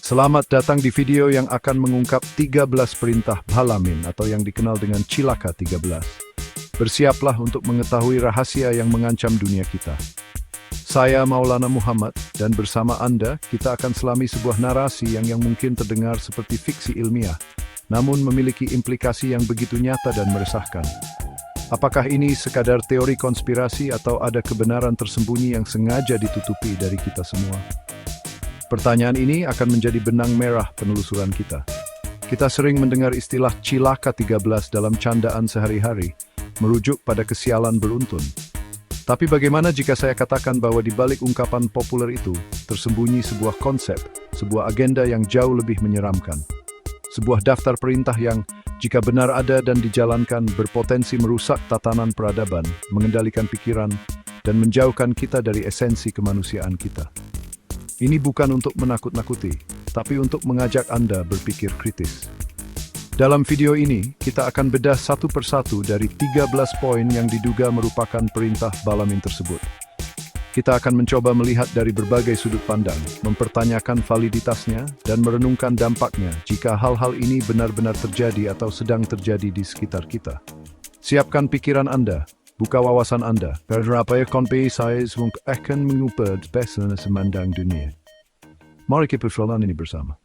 Selamat datang di video yang akan mengungkap 13 perintah Balamin atau yang dikenal dengan Cilaka 13. Bersiaplah untuk mengetahui rahasia yang mengancam dunia kita. Saya Maulana Muhammad dan bersama Anda kita akan selami sebuah narasi yang mungkin terdengar seperti fiksi ilmiah, namun memiliki implikasi yang begitu nyata dan meresahkan. Apakah ini sekadar teori konspirasi atau ada kebenaran tersembunyi yang sengaja ditutupi dari kita semua? Pertanyaan ini akan menjadi benang merah penelusuran kita. Kita sering mendengar istilah Cilaka 13 dalam candaan sehari-hari, merujuk pada kesialan beruntun. Tapi bagaimana jika saya katakan bahwa di balik ungkapan populer itu, tersembunyi sebuah konsep, sebuah agenda yang jauh lebih menyeramkan. Sebuah daftar perintah yang, jika benar ada dan dijalankan, berpotensi merusak tatanan peradaban, mengendalikan pikiran, dan menjauhkan kita dari esensi kemanusiaan kita. Ini bukan untuk menakut-nakuti, tapi untuk mengajak Anda berpikir kritis. Dalam video ini, kita akan bedah satu persatu dari 13 poin yang diduga merupakan perintah Balamin tersebut. Kita akan mencoba melihat dari berbagai sudut pandang, mempertanyakan validitasnya, dan merenungkan dampaknya jika hal-hal ini benar-benar terjadi atau sedang terjadi di sekitar kita. Siapkan pikiran Anda. Buka wawasan Anda, karena apa yang saya akan mengubah pesona semandang dunia. Mari kita persoalan ini bersama.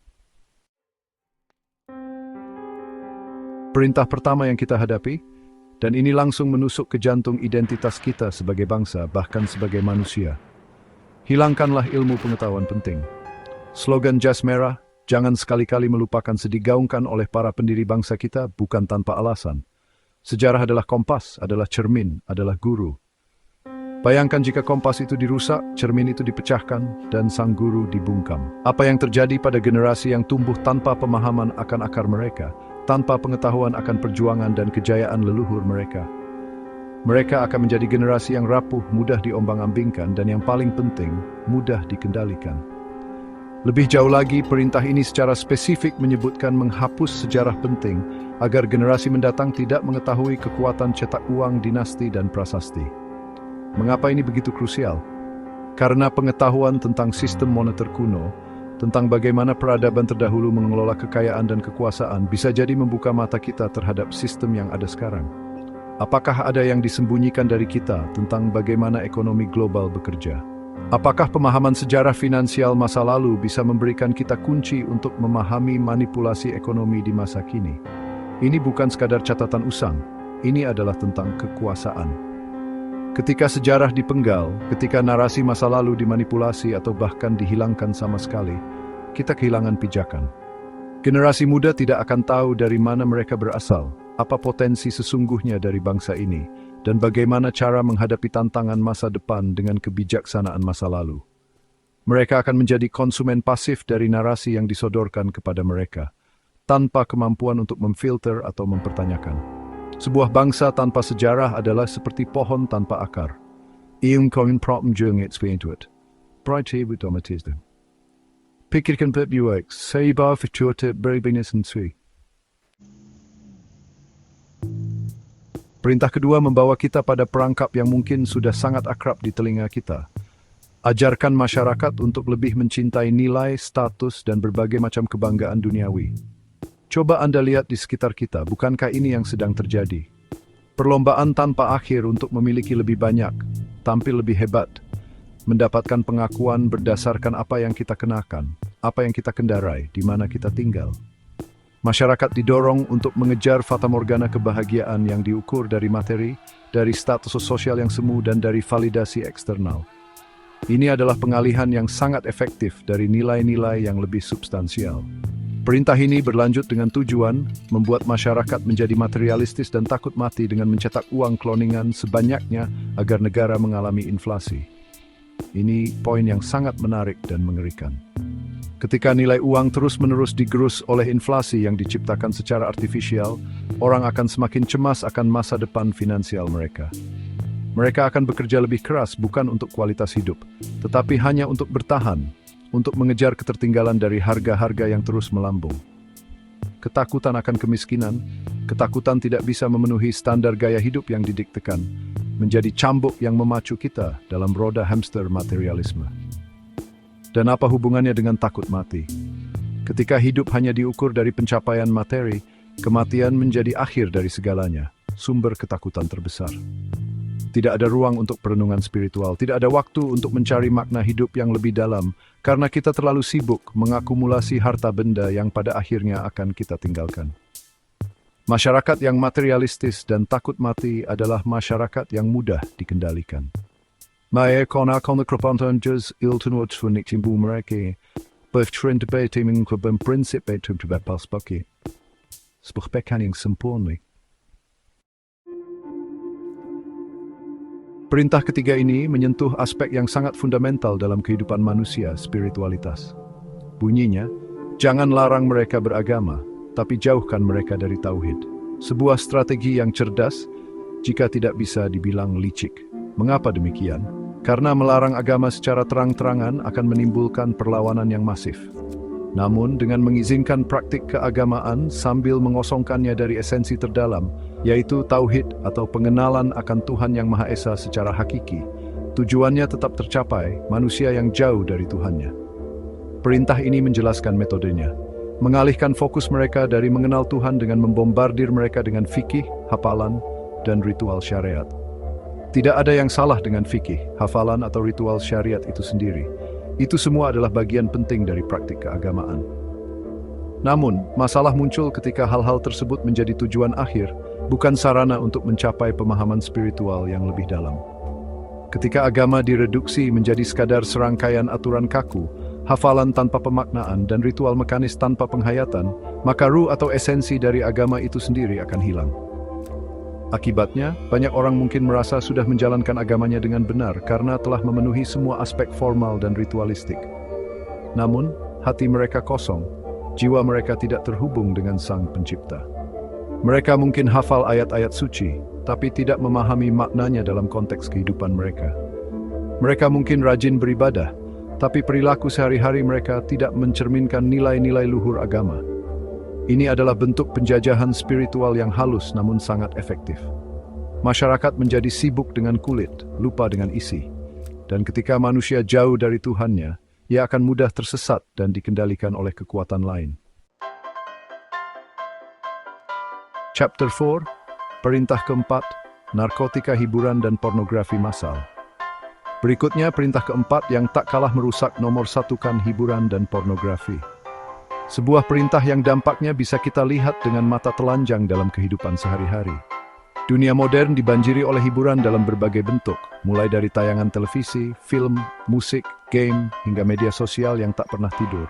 Perintah pertama yang kita hadapi, dan ini langsung menusuk ke jantung identitas kita sebagai bangsa, bahkan sebagai manusia. Hilangkanlah ilmu pengetahuan penting. Slogan Jas Merah, jangan sekali-kali melupakan digaungkan oleh para pendiri bangsa kita bukan tanpa alasan. Sejarah adalah kompas, adalah cermin, adalah guru. Bayangkan jika kompas itu dirusak, cermin itu dipecahkan, dan sang guru dibungkam. Apa yang terjadi pada generasi yang tumbuh tanpa pemahaman akan akar mereka, tanpa pengetahuan akan perjuangan dan kejayaan leluhur mereka? Mereka akan menjadi generasi yang rapuh, mudah diombang-ambingkan, dan yang paling penting, mudah dikendalikan. Lebih jauh lagi, perintah ini secara spesifik menyebutkan menghapus sejarah penting agar generasi mendatang tidak mengetahui kekuatan cetak uang dinasti dan prasasti. Mengapa ini begitu krusial? Karena pengetahuan tentang sistem moneter kuno, tentang bagaimana peradaban terdahulu mengelola kekayaan dan kekuasaan bisa jadi membuka mata kita terhadap sistem yang ada sekarang. Apakah ada yang disembunyikan dari kita tentang bagaimana ekonomi global bekerja? Apakah pemahaman sejarah finansial masa lalu bisa memberikan kita kunci untuk memahami manipulasi ekonomi di masa kini? Ini bukan sekadar catatan usang, ini adalah tentang kekuasaan. Ketika sejarah dipenggal, ketika narasi masa lalu dimanipulasi atau bahkan dihilangkan sama sekali, kita kehilangan pijakan. Generasi muda tidak akan tahu dari mana mereka berasal, apa potensi sesungguhnya dari bangsa ini, dan bagaimana cara menghadapi tantangan masa depan dengan kebijaksanaan masa lalu. Mereka akan menjadi konsumen pasif dari narasi yang disodorkan kepada mereka, tanpa kemampuan untuk memfilter atau mempertanyakan. Sebuah bangsa tanpa sejarah adalah seperti pohon tanpa akar. Pikirkan baik-baik, seimbang fitur berbinus sui. Perintah kedua membawa kita pada perangkap yang mungkin sudah sangat akrab di telinga kita. Ajarkan masyarakat untuk lebih mencintai nilai, status, dan berbagai macam kebanggaan duniawi. Coba Anda lihat di sekitar kita, bukankah ini yang sedang terjadi? Perlombaan tanpa akhir untuk memiliki lebih banyak, tampil lebih hebat, mendapatkan pengakuan berdasarkan apa yang kita kenakan, apa yang kita kendarai, di mana kita tinggal. Masyarakat didorong untuk mengejar fatamorgana kebahagiaan yang diukur dari materi, dari status sosial yang semu, dan dari validasi eksternal. Ini adalah pengalihan yang sangat efektif dari nilai-nilai yang lebih substansial. Perintah ini berlanjut dengan tujuan membuat masyarakat menjadi materialistis dan takut mati dengan mencetak uang kloningan sebanyaknya agar negara mengalami inflasi. Ini poin yang sangat menarik dan mengerikan. Ketika nilai uang terus-menerus digerus oleh inflasi yang diciptakan secara artifisial, orang akan semakin cemas akan masa depan finansial mereka. Mereka akan bekerja lebih keras bukan untuk kualitas hidup, tetapi hanya untuk bertahan, untuk mengejar ketertinggalan dari harga-harga yang terus melambung. Ketakutan akan kemiskinan, ketakutan tidak bisa memenuhi standar gaya hidup yang didiktekan, menjadi cambuk yang memacu kita dalam roda hamster materialisme. Dan apa hubungannya dengan takut mati? Ketika hidup hanya diukur dari pencapaian materi, kematian menjadi akhir dari segalanya, sumber ketakutan terbesar. Tidak ada ruang untuk perenungan spiritual, tidak ada waktu untuk mencari makna hidup yang lebih dalam, karena kita terlalu sibuk mengakumulasi harta benda yang pada akhirnya akan kita tinggalkan. Masyarakat yang materialistis dan takut mati adalah masyarakat yang mudah dikendalikan. Mereka akan kepantanjas iltunut sunik timbu mereka, bertrend debating mengubah prinsip itu terbatas pakai. Sebuah pekan yang sempurna. Perintah ketiga ini menyentuh aspek yang sangat fundamental dalam kehidupan manusia, spiritualitas. Bunyinya, jangan larang mereka beragama, tapi jauhkan mereka dari tauhid. Sebuah strategi yang cerdas, jika tidak bisa dibilang licik. Mengapa demikian? Karena melarang agama secara terang-terangan akan menimbulkan perlawanan yang masif. Namun, dengan mengizinkan praktik keagamaan sambil mengosongkannya dari esensi terdalam, yaitu tauhid atau pengenalan akan Tuhan Yang Maha Esa secara hakiki, tujuannya tetap tercapai, manusia yang jauh dari Tuhannya. Perintah ini menjelaskan metodenya, mengalihkan fokus mereka dari mengenal Tuhan dengan membombardir mereka dengan fikih, hafalan, dan ritual syariat. Tidak ada yang salah dengan fikih, hafalan, atau ritual syariat itu sendiri. Itu semua adalah bagian penting dari praktik keagamaan. Namun, masalah muncul ketika hal-hal tersebut menjadi tujuan akhir, bukan sarana untuk mencapai pemahaman spiritual yang lebih dalam. Ketika agama direduksi menjadi sekadar serangkaian aturan kaku, hafalan tanpa pemaknaan, dan ritual mekanis tanpa penghayatan, maka ruh atau esensi dari agama itu sendiri akan hilang. Akibatnya, banyak orang mungkin merasa sudah menjalankan agamanya dengan benar karena telah memenuhi semua aspek formal dan ritualistik. Namun, hati mereka kosong, jiwa mereka tidak terhubung dengan Sang Pencipta. Mereka mungkin hafal ayat-ayat suci, tapi tidak memahami maknanya dalam konteks kehidupan mereka. Mereka mungkin rajin beribadah, tapi perilaku sehari-hari mereka tidak mencerminkan nilai-nilai luhur agama. Ini adalah bentuk penjajahan spiritual yang halus namun sangat efektif. Masyarakat menjadi sibuk dengan kulit, lupa dengan isi. Dan ketika manusia jauh dari Tuhannya, ia akan mudah tersesat dan dikendalikan oleh kekuatan lain. Chapter 4, Perintah keempat, Narkotika hiburan dan pornografi massal. Berikutnya perintah keempat yang tak kalah merusak nomor satukan hiburan dan pornografi. Sebuah perintah yang dampaknya bisa kita lihat dengan mata telanjang dalam kehidupan sehari-hari. Dunia modern dibanjiri oleh hiburan dalam berbagai bentuk, mulai dari tayangan televisi, film, musik, game, hingga media sosial yang tak pernah tidur.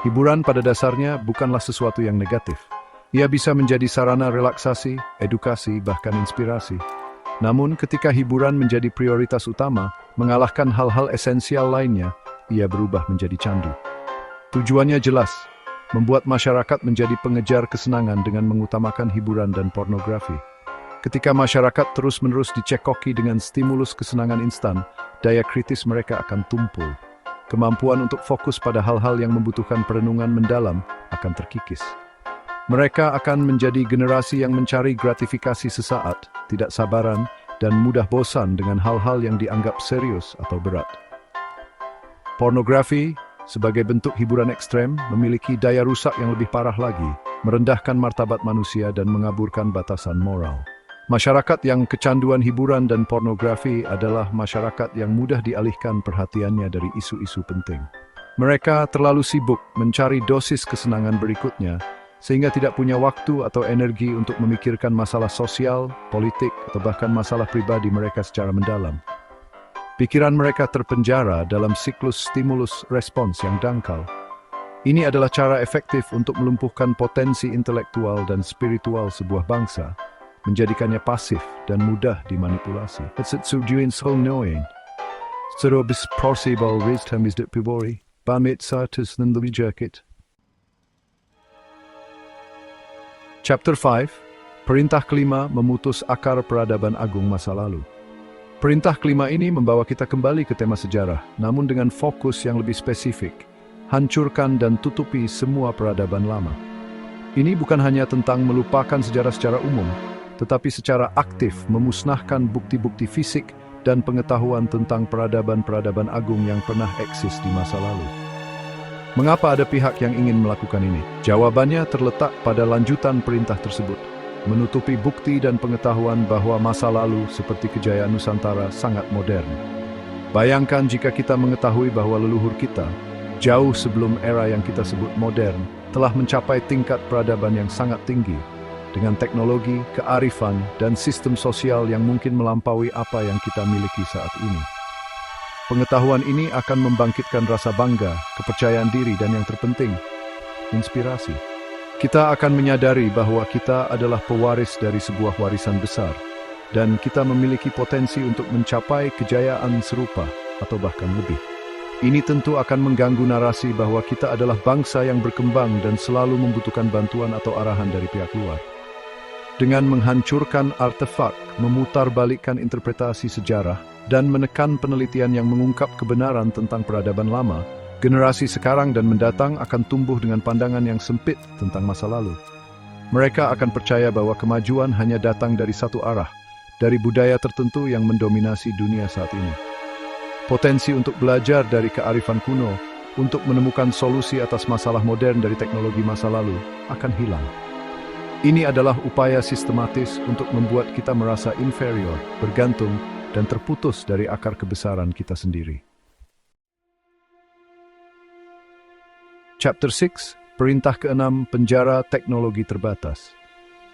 Hiburan pada dasarnya bukanlah sesuatu yang negatif. Ia bisa menjadi sarana relaksasi, edukasi, bahkan inspirasi. Namun ketika hiburan menjadi prioritas utama, mengalahkan hal-hal esensial lainnya, ia berubah menjadi candu. Tujuannya jelas, membuat masyarakat menjadi pengejar kesenangan dengan mengutamakan hiburan dan pornografi. Ketika masyarakat terus-menerus dicekoki dengan stimulus kesenangan instan, daya kritis mereka akan tumpul. Kemampuan untuk fokus pada hal-hal yang membutuhkan perenungan mendalam akan terkikis. Mereka akan menjadi generasi yang mencari gratifikasi sesaat, tidak sabaran, dan mudah bosan dengan hal-hal yang dianggap serius atau berat. Pornografi, sebagai bentuk hiburan ekstrem, memiliki daya rusak yang lebih parah lagi, merendahkan martabat manusia dan mengaburkan batasan moral. Masyarakat yang kecanduan hiburan dan pornografi adalah masyarakat yang mudah dialihkan perhatiannya dari isu-isu penting. Mereka terlalu sibuk mencari dosis kesenangan berikutnya, sehingga tidak punya waktu atau energi untuk memikirkan masalah sosial, politik, atau bahkan masalah pribadi mereka secara mendalam. Pikiran mereka terpenjara dalam siklus stimulus-respons yang dangkal. Ini adalah cara efektif untuk melumpuhkan potensi intelektual dan spiritual sebuah bangsa, menjadikannya pasif dan mudah dimanipulasi. Setsujuin knowing. Serobis possible wisdom is that pibori, bamit sartus dan lebih jakit. Chapter 5, Perintah kelima memutus akar peradaban agung masa lalu. Perintah kelima ini membawa kita kembali ke tema sejarah, namun dengan fokus yang lebih spesifik. Hancurkan dan tutupi semua peradaban lama. Ini bukan hanya tentang melupakan sejarah secara umum, tetapi secara aktif memusnahkan bukti-bukti fisik dan pengetahuan tentang peradaban-peradaban agung yang pernah eksis di masa lalu. Mengapa ada pihak yang ingin melakukan ini? Jawabannya terletak pada lanjutan perintah tersebut, menutupi bukti dan pengetahuan bahwa masa lalu seperti kejayaan Nusantara sangat modern. Bayangkan jika kita mengetahui bahwa leluhur kita, jauh sebelum era yang kita sebut modern, telah mencapai tingkat peradaban yang sangat tinggi, dengan teknologi, kearifan, dan sistem sosial yang mungkin melampaui apa yang kita miliki saat ini. Pengetahuan ini akan membangkitkan rasa bangga, kepercayaan diri, dan yang terpenting, inspirasi. Kita akan menyadari bahwa kita adalah pewaris dari sebuah warisan besar, dan kita memiliki potensi untuk mencapai kejayaan serupa atau bahkan lebih. Ini tentu akan mengganggu narasi bahwa kita adalah bangsa yang berkembang dan selalu membutuhkan bantuan atau arahan dari pihak luar. Dengan menghancurkan artefak, memutarbalikkan interpretasi sejarah, dan menekan penelitian yang mengungkap kebenaran tentang peradaban lama, generasi sekarang dan mendatang akan tumbuh dengan pandangan yang sempit tentang masa lalu. Mereka akan percaya bahwa kemajuan hanya datang dari satu arah, dari budaya tertentu yang mendominasi dunia saat ini. Potensi untuk belajar dari kearifan kuno, untuk menemukan solusi atas masalah modern dari teknologi masa lalu, akan hilang. Ini adalah upaya sistematis untuk membuat kita merasa inferior, bergantung, dan terputus dari akar kebesaran kita sendiri. Chapter 6, Perintah ke-6, Penjara Teknologi Terbatas.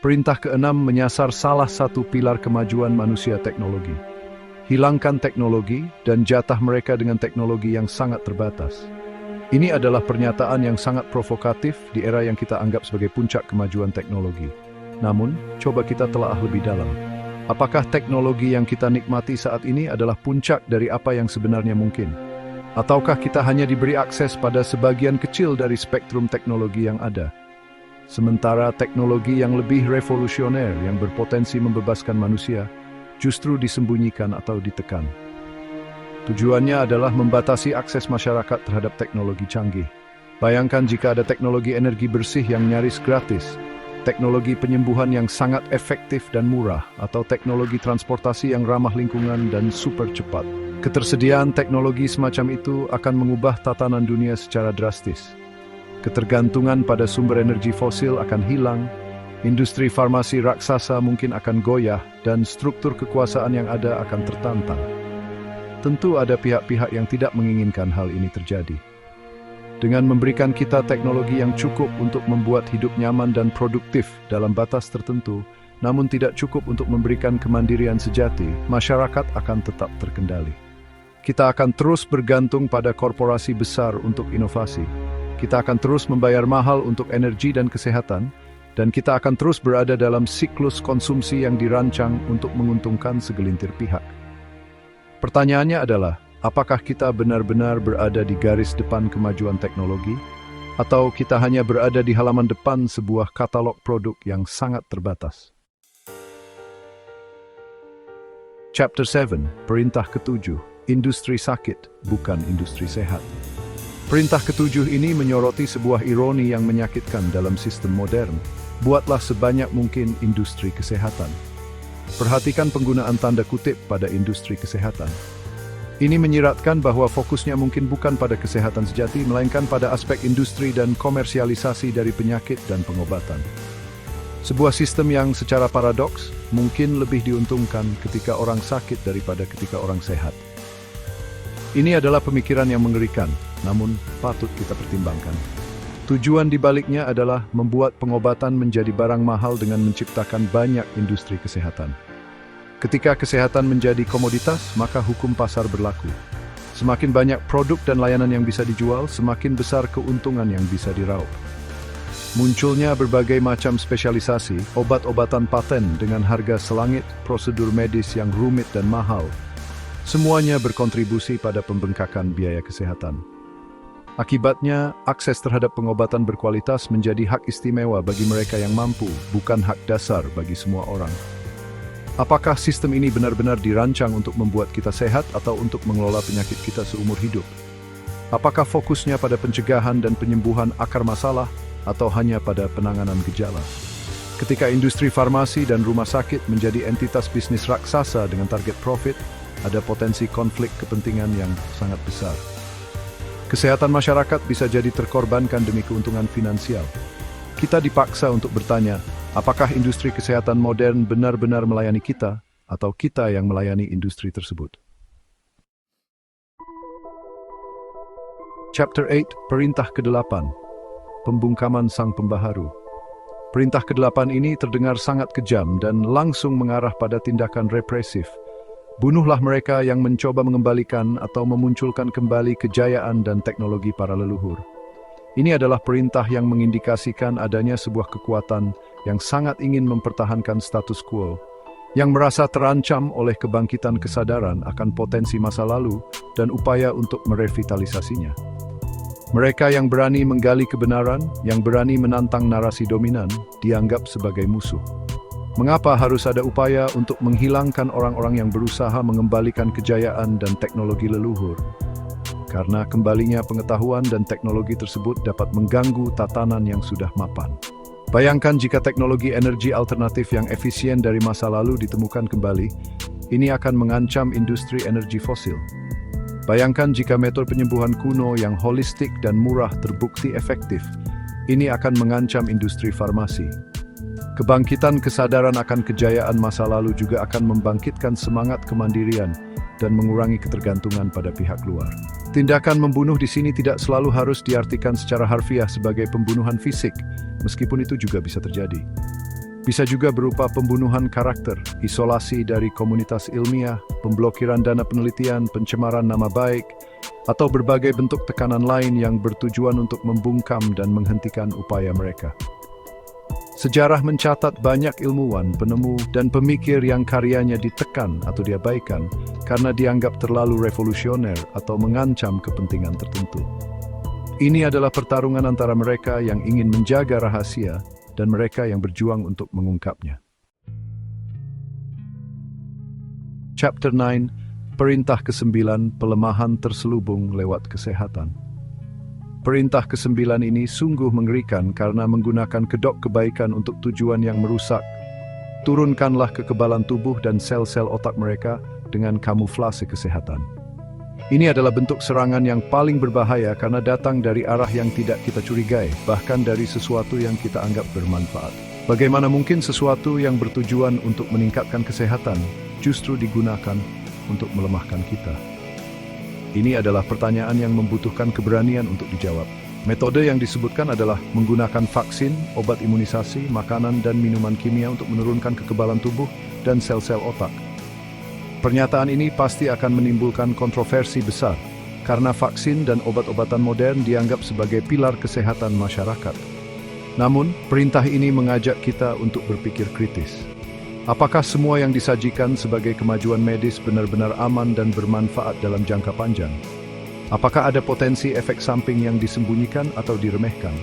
Perintah ke-6 menyasar salah satu pilar kemajuan manusia teknologi. Hilangkan teknologi dan jatah mereka dengan teknologi yang sangat terbatas. Ini adalah pernyataan yang sangat provokatif di era yang kita anggap sebagai puncak kemajuan teknologi. Namun, coba kita telaah lebih dalam. Apakah teknologi yang kita nikmati saat ini adalah puncak dari apa yang sebenarnya mungkin? Ataukah kita hanya diberi akses pada sebagian kecil dari spektrum teknologi yang ada? Sementara teknologi yang lebih revolusioner yang berpotensi membebaskan manusia justru disembunyikan atau ditekan. Tujuannya adalah membatasi akses masyarakat terhadap teknologi canggih. Bayangkan jika ada teknologi energi bersih yang nyaris gratis, teknologi penyembuhan yang sangat efektif dan murah, atau teknologi transportasi yang ramah lingkungan dan super cepat. Ketersediaan teknologi semacam itu akan mengubah tatanan dunia secara drastis. Ketergantungan pada sumber energi fosil akan hilang, industri farmasi raksasa mungkin akan goyah, dan struktur kekuasaan yang ada akan tertantang. Tentu ada pihak-pihak yang tidak menginginkan hal ini terjadi. Dengan memberikan kita teknologi yang cukup untuk membuat hidup nyaman dan produktif dalam batas tertentu, namun tidak cukup untuk memberikan kemandirian sejati, masyarakat akan tetap terkendali. Kita akan terus bergantung pada korporasi besar untuk inovasi. Kita akan terus membayar mahal untuk energi dan kesehatan, dan kita akan terus berada dalam siklus konsumsi yang dirancang untuk menguntungkan segelintir pihak. Pertanyaannya adalah, apakah kita benar-benar berada di garis depan kemajuan teknologi, atau kita hanya berada di halaman depan sebuah katalog produk yang sangat terbatas? Chapter 7, Perintah ke-7, Industri Sakit, Bukan Industri Sehat. Perintah ke-7 ini menyoroti sebuah ironi yang menyakitkan dalam sistem modern. Buatlah sebanyak mungkin industri kesehatan. Perhatikan penggunaan tanda kutip pada industri kesehatan. Ini menyiratkan bahwa fokusnya mungkin bukan pada kesehatan sejati, melainkan pada aspek industri dan komersialisasi dari penyakit dan pengobatan. Sebuah sistem yang secara paradoks mungkin lebih diuntungkan ketika orang sakit daripada ketika orang sehat. Ini adalah pemikiran yang mengerikan, namun patut kita pertimbangkan. Tujuan dibaliknya adalah membuat pengobatan menjadi barang mahal dengan menciptakan banyak industri kesehatan. Ketika kesehatan menjadi komoditas, maka hukum pasar berlaku. Semakin banyak produk dan layanan yang bisa dijual, semakin besar keuntungan yang bisa diraup. Munculnya berbagai macam spesialisasi, obat-obatan paten dengan harga selangit, prosedur medis yang rumit dan mahal. Semuanya berkontribusi pada pembengkakan biaya kesehatan. Akibatnya, akses terhadap pengobatan berkualitas menjadi hak istimewa bagi mereka yang mampu, bukan hak dasar bagi semua orang. Apakah sistem ini benar-benar dirancang untuk membuat kita sehat atau untuk mengelola penyakit kita seumur hidup? Apakah fokusnya pada pencegahan dan penyembuhan akar masalah atau hanya pada penanganan gejala? Ketika industri farmasi dan rumah sakit menjadi entitas bisnis raksasa dengan target profit, ada potensi konflik kepentingan yang sangat besar. Kesehatan masyarakat bisa jadi terkorbankan demi keuntungan finansial. Kita dipaksa untuk bertanya, apakah industri kesehatan modern benar-benar melayani kita, atau kita yang melayani industri tersebut? Chapter 8, Perintah ke-8, Pembungkaman Sang Pembaharu. Perintah ke-8 ini terdengar sangat kejam dan langsung mengarah pada tindakan represif. Bunuhlah mereka yang mencoba mengembalikan atau memunculkan kembali kejayaan dan teknologi para leluhur. Ini adalah perintah yang mengindikasikan adanya sebuah kekuatan yang sangat ingin mempertahankan status quo, yang merasa terancam oleh kebangkitan kesadaran akan potensi masa lalu dan upaya untuk merevitalisasinya. Mereka yang berani menggali kebenaran, yang berani menantang narasi dominan, dianggap sebagai musuh. Mengapa harus ada upaya untuk menghilangkan orang-orang yang berusaha mengembalikan kejayaan dan teknologi leluhur? Karena kembalinya pengetahuan dan teknologi tersebut dapat mengganggu tatanan yang sudah mapan. Bayangkan jika teknologi energi alternatif yang efisien dari masa lalu ditemukan kembali, ini akan mengancam industri energi fosil. Bayangkan jika metode penyembuhan kuno yang holistik dan murah terbukti efektif, ini akan mengancam industri farmasi. Kebangkitan kesadaran akan kejayaan masa lalu juga akan membangkitkan semangat kemandirian dan mengurangi ketergantungan pada pihak luar. Tindakan membunuh di sini tidak selalu harus diartikan secara harfiah sebagai pembunuhan fisik, meskipun itu juga bisa terjadi. Bisa juga berupa pembunuhan karakter, isolasi dari komunitas ilmiah, pemblokiran dana penelitian, pencemaran nama baik, atau berbagai bentuk tekanan lain yang bertujuan untuk membungkam dan menghentikan upaya mereka. Sejarah mencatat banyak ilmuwan, penemu, dan pemikir yang karyanya ditekan atau diabaikan karena dianggap terlalu revolusioner atau mengancam kepentingan tertentu. Ini adalah pertarungan antara mereka yang ingin menjaga rahasia dan mereka yang berjuang untuk mengungkapnya. Chapter 9, Perintah ke-9, Pelemahan terselubung lewat kesehatan. Perintah ke-9 ini sungguh mengerikan karena menggunakan kedok kebaikan untuk tujuan yang merusak. Turunkanlah kekebalan tubuh dan sel-sel otak mereka dengan kamuflase kesehatan. Ini adalah bentuk serangan yang paling berbahaya karena datang dari arah yang tidak kita curigai, bahkan dari sesuatu yang kita anggap bermanfaat. Bagaimana mungkin sesuatu yang bertujuan untuk meningkatkan kesehatan justru digunakan untuk melemahkan kita? Ini adalah pertanyaan yang membutuhkan keberanian untuk dijawab. Metode yang disebutkan adalah menggunakan vaksin, obat imunisasi, makanan, dan minuman kimia untuk menurunkan kekebalan tubuh dan sel-sel otak. Pernyataan ini pasti akan menimbulkan kontroversi besar, karena vaksin dan obat-obatan modern dianggap sebagai pilar kesehatan masyarakat. Namun, perintah ini mengajak kita untuk berpikir kritis. Apakah semua yang disajikan sebagai kemajuan medis benar-benar aman dan bermanfaat dalam jangka panjang? Apakah ada potensi efek samping yang disembunyikan atau diremehkan?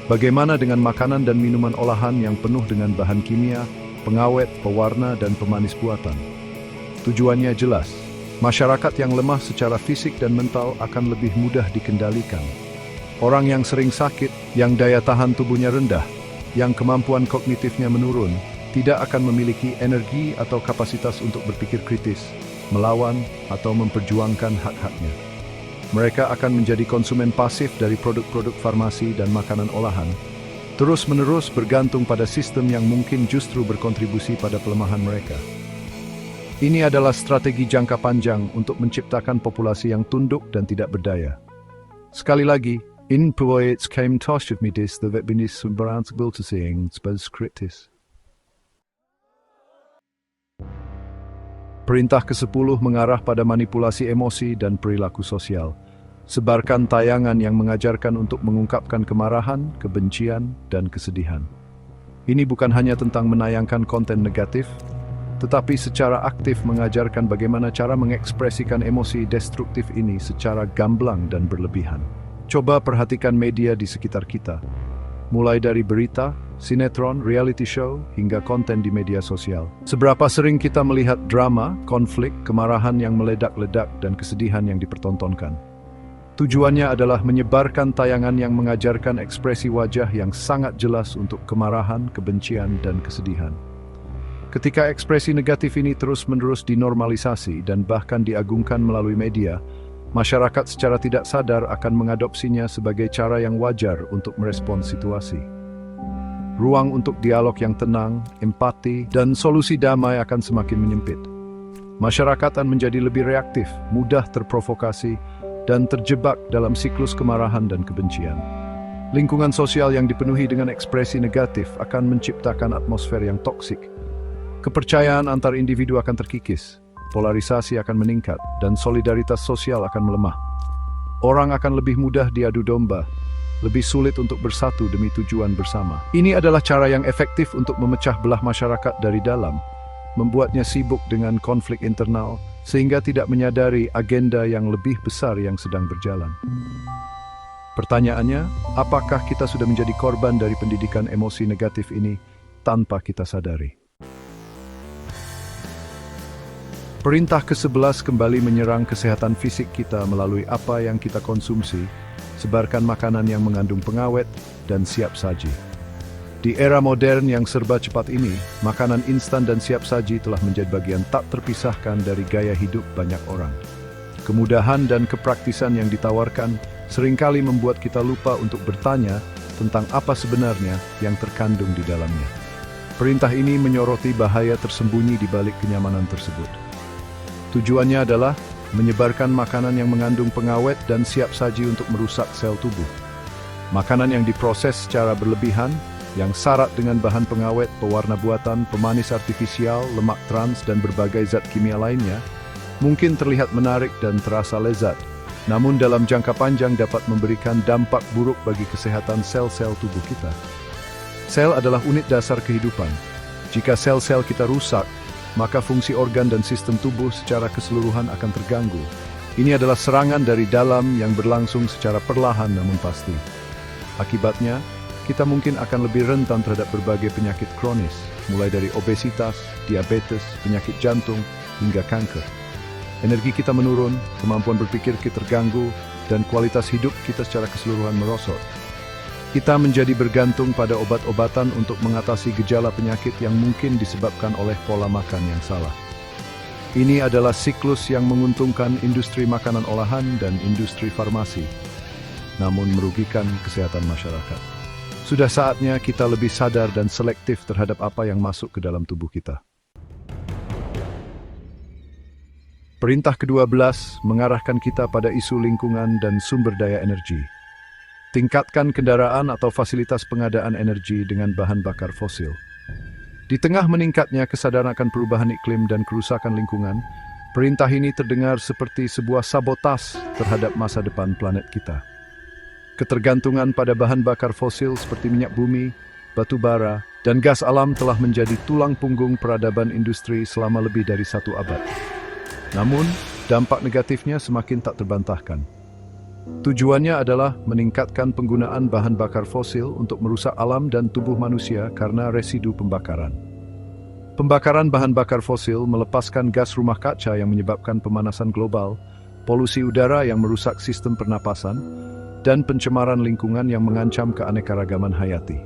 Bagaimana dengan makanan dan minuman olahan yang penuh dengan bahan kimia, pengawet, pewarna, dan pemanis buatan? Tujuannya jelas, masyarakat yang lemah secara fisik dan mental akan lebih mudah dikendalikan. Orang yang sering sakit, yang daya tahan tubuhnya rendah, yang kemampuan kognitifnya menurun, tidak akan memiliki energi atau kapasitas untuk berpikir kritis, melawan, atau memperjuangkan hak-haknya. Mereka akan menjadi konsumen pasif dari produk-produk farmasi dan makanan olahan, terus-menerus bergantung pada sistem yang mungkin justru berkontribusi pada pelemahan mereka. Ini adalah strategi jangka panjang untuk menciptakan populasi yang tunduk dan tidak berdaya. Sekali lagi, in poets came tosh of midis the vebinis subranskable to seeing spes kritis. Perintah ke-10 mengarah pada manipulasi emosi dan perilaku sosial. Sebarkan tayangan yang mengajarkan untuk mengungkapkan kemarahan, kebencian, dan kesedihan. Ini bukan hanya tentang menayangkan konten negatif, tetapi secara aktif mengajarkan bagaimana cara mengekspresikan emosi destruktif ini secara gamblang dan berlebihan. Coba perhatikan media di sekitar kita, mulai dari berita, sinetron, reality show, hingga konten di media sosial. Seberapa sering kita melihat drama, konflik, kemarahan yang meledak-ledak, dan kesedihan yang dipertontonkan. Tujuannya adalah menyebarkan tayangan yang mengajarkan ekspresi wajah yang sangat jelas untuk kemarahan, kebencian, dan kesedihan. Ketika ekspresi negatif ini terus-menerus dinormalisasi dan bahkan diagungkan melalui media, Masyarakat secara tidak sadar akan mengadopsinya sebagai cara yang wajar untuk merespons situasi. Ruang untuk dialog yang tenang, empati, dan solusi damai akan semakin menyempit. Masyarakat akan menjadi lebih reaktif, mudah terprovokasi, dan terjebak dalam siklus kemarahan dan kebencian. Lingkungan sosial yang dipenuhi dengan ekspresi negatif akan menciptakan atmosfer yang toksik. Kepercayaan antar individu akan terkikis, polarisasi akan meningkat, dan solidaritas sosial akan melemah. Orang akan lebih mudah diadu domba, lebih sulit untuk bersatu demi tujuan bersama. Ini adalah cara yang efektif untuk memecah belah masyarakat dari dalam, membuatnya sibuk dengan konflik internal, sehingga tidak menyadari agenda yang lebih besar yang sedang berjalan. Pertanyaannya, apakah kita sudah menjadi korban dari pendidikan emosi negatif ini tanpa kita sadari? Perintah ke-11 kembali menyerang kesehatan fisik kita melalui apa yang kita konsumsi. Sebarkan makanan yang mengandung pengawet dan siap saji. Di era modern yang serba cepat ini, makanan instan dan siap saji telah menjadi bagian tak terpisahkan dari gaya hidup banyak orang. Kemudahan dan kepraktisan yang ditawarkan seringkali membuat kita lupa untuk bertanya tentang apa sebenarnya yang terkandung di dalamnya. Perintah ini menyoroti bahaya tersembunyi di balik kenyamanan tersebut. Tujuannya adalah menyebarkan makanan yang mengandung pengawet dan siap saji untuk merusak sel tubuh. Makanan yang diproses secara berlebihan, yang syarat dengan bahan pengawet, pewarna buatan, pemanis artifisial, lemak trans, dan berbagai zat kimia lainnya, mungkin terlihat menarik dan terasa lezat, namun dalam jangka panjang dapat memberikan dampak buruk bagi kesehatan sel-sel tubuh kita. Sel adalah unit dasar kehidupan. Jika sel-sel kita rusak, maka fungsi organ dan sistem tubuh secara keseluruhan akan terganggu. Ini adalah serangan dari dalam yang berlangsung secara perlahan namun pasti. Akibatnya, kita mungkin akan lebih rentan terhadap berbagai penyakit kronis, mulai dari obesitas, diabetes, penyakit jantung, hingga kanker. Energi kita menurun, kemampuan berpikir kita terganggu, dan kualitas hidup kita secara keseluruhan merosot. Kita menjadi bergantung pada obat-obatan untuk mengatasi gejala penyakit yang mungkin disebabkan oleh pola makan yang salah. Ini adalah siklus yang menguntungkan industri makanan olahan dan industri farmasi, namun merugikan kesehatan masyarakat. Sudah saatnya kita lebih sadar dan selektif terhadap apa yang masuk ke dalam tubuh kita. Perintah ke-12 mengarahkan kita pada isu lingkungan dan sumber daya energi. Tingkatkan kendaraan atau fasilitas pengadaan energi dengan bahan bakar fosil. Di tengah meningkatnya kesadaran akan perubahan iklim dan kerusakan lingkungan, perintah ini terdengar seperti sebuah sabotas terhadap masa depan planet kita. Ketergantungan pada bahan bakar fosil seperti minyak bumi, batu bara, dan gas alam telah menjadi tulang punggung peradaban industri selama lebih dari 1 abad. Namun, dampak negatifnya semakin tak terbantahkan. Tujuannya adalah meningkatkan penggunaan bahan bakar fosil untuk merusak alam dan tubuh manusia karena residu pembakaran. Pembakaran bahan bakar fosil melepaskan gas rumah kaca yang menyebabkan pemanasan global, polusi udara yang merusak sistem pernapasan, dan pencemaran lingkungan yang mengancam keanekaragaman hayati.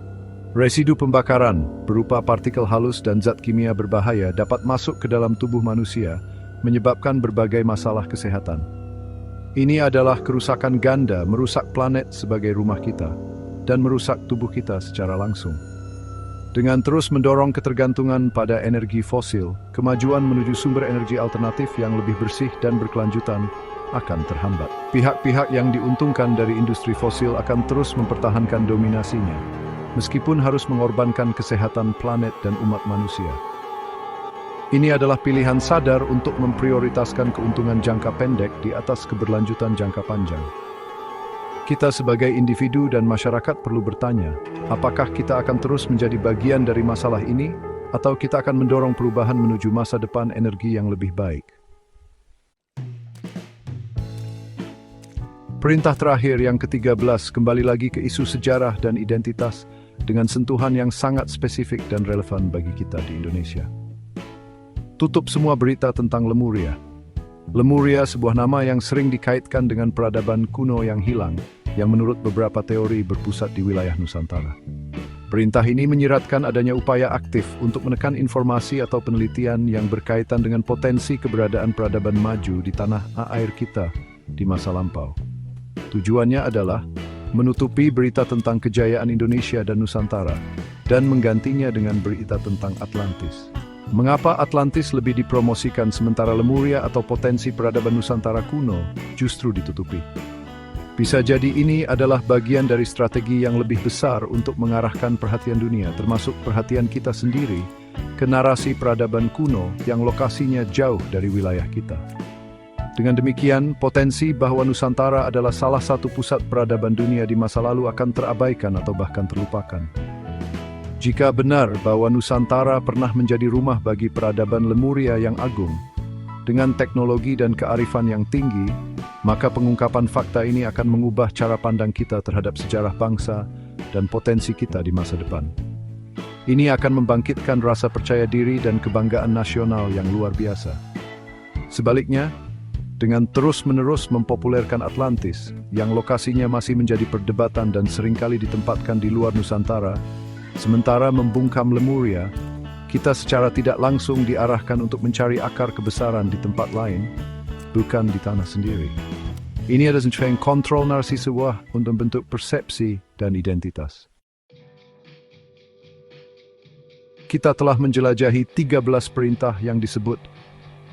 Residu pembakaran berupa partikel halus dan zat kimia berbahaya dapat masuk ke dalam tubuh manusia, menyebabkan berbagai masalah kesehatan. Ini adalah kerusakan ganda, merusak planet sebagai rumah kita, dan merusak tubuh kita secara langsung. Dengan terus mendorong ketergantungan pada energi fosil, kemajuan menuju sumber energi alternatif yang lebih bersih dan berkelanjutan akan terhambat. Pihak-pihak yang diuntungkan dari industri fosil akan terus mempertahankan dominasinya, meskipun harus mengorbankan kesehatan planet dan umat manusia. Ini adalah pilihan sadar untuk memprioritaskan keuntungan jangka pendek di atas keberlanjutan jangka panjang. Kita sebagai individu dan masyarakat perlu bertanya, apakah kita akan terus menjadi bagian dari masalah ini, atau kita akan mendorong perubahan menuju masa depan energi yang lebih baik? Perintah terakhir yang ke-13 kembali lagi ke isu sejarah dan identitas dengan sentuhan yang sangat spesifik dan relevan bagi kita di Indonesia. Tutup semua berita tentang Lemuria. Lemuria, sebuah nama yang sering dikaitkan dengan peradaban kuno yang hilang, yang menurut beberapa teori berpusat di wilayah Nusantara. Perintah ini menyiratkan adanya upaya aktif untuk menekan informasi atau penelitian yang berkaitan dengan potensi keberadaan peradaban maju di tanah air kita di masa lampau. Tujuannya adalah menutupi berita tentang kejayaan Indonesia dan Nusantara dan menggantinya dengan berita tentang Atlantis. Mengapa Atlantis lebih dipromosikan sementara Lemuria atau potensi peradaban Nusantara kuno justru ditutupi? Bisa jadi ini adalah bagian dari strategi yang lebih besar untuk mengarahkan perhatian dunia, termasuk perhatian kita sendiri, ke narasi peradaban kuno yang lokasinya jauh dari wilayah kita. Dengan demikian, potensi bahwa Nusantara adalah salah satu pusat peradaban dunia di masa lalu akan terabaikan atau bahkan terlupakan. Jika benar bahwa Nusantara pernah menjadi rumah bagi peradaban Lemuria yang agung, dengan teknologi dan kearifan yang tinggi, maka pengungkapan fakta ini akan mengubah cara pandang kita terhadap sejarah bangsa dan potensi kita di masa depan. Ini akan membangkitkan rasa percaya diri dan kebanggaan nasional yang luar biasa. Sebaliknya, dengan terus-menerus mempopulerkan Atlantis, yang lokasinya masih menjadi perdebatan dan seringkali ditempatkan di luar Nusantara, sementara membungkam Lemuria, kita secara tidak langsung diarahkan untuk mencari akar kebesaran di tempat lain, bukan di tanah sendiri. Ini adalah sebuah kontrol narasi sebuah untuk membentuk persepsi dan identitas. Kita telah menjelajahi 13 perintah yang disebut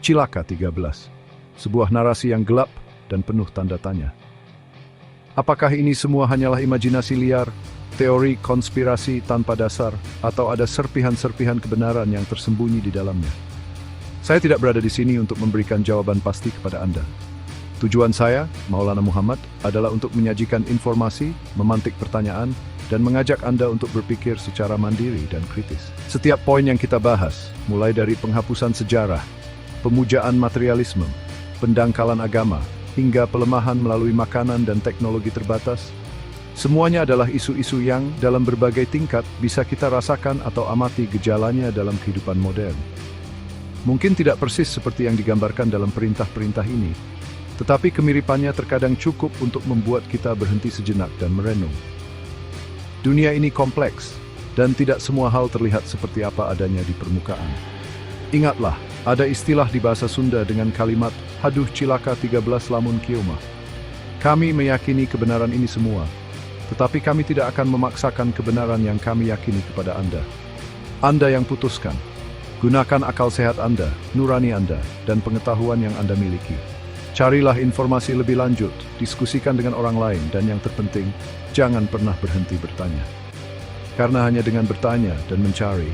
Cilaka 13. Sebuah narasi yang gelap dan penuh tanda tanya. Apakah ini semua hanyalah imajinasi liar, teori konspirasi tanpa dasar, atau ada serpihan-serpihan kebenaran yang tersembunyi di dalamnya? Saya tidak berada di sini untuk memberikan jawaban pasti kepada Anda. Tujuan saya, Maulana Muhammad, adalah untuk menyajikan informasi, memantik pertanyaan, dan mengajak Anda untuk berpikir secara mandiri dan kritis. Setiap poin yang kita bahas, mulai dari penghapusan sejarah, pemujaan materialisme, pendangkalan agama, hingga pelemahan melalui makanan dan teknologi terbatas, semuanya adalah isu-isu yang, dalam berbagai tingkat, bisa kita rasakan atau amati gejalanya dalam kehidupan modern. Mungkin tidak persis seperti yang digambarkan dalam perintah-perintah ini, tetapi kemiripannya terkadang cukup untuk membuat kita berhenti sejenak dan merenung. Dunia ini kompleks, dan tidak semua hal terlihat seperti apa adanya di permukaan. Ingatlah, ada istilah di bahasa Sunda dengan kalimat, "Haduh cilaka 13 lamun kiomah." Kami meyakini kebenaran ini semua, tetapi kami tidak akan memaksakan kebenaran yang kami yakini kepada Anda. Anda yang putuskan. Gunakan akal sehat Anda, nurani Anda, dan pengetahuan yang Anda miliki. Carilah informasi lebih lanjut, diskusikan dengan orang lain, dan yang terpenting, jangan pernah berhenti bertanya. Karena hanya dengan bertanya dan mencari,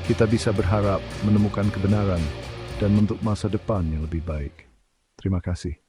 kita bisa berharap menemukan kebenaran dan membentuk masa depan yang lebih baik. Terima kasih.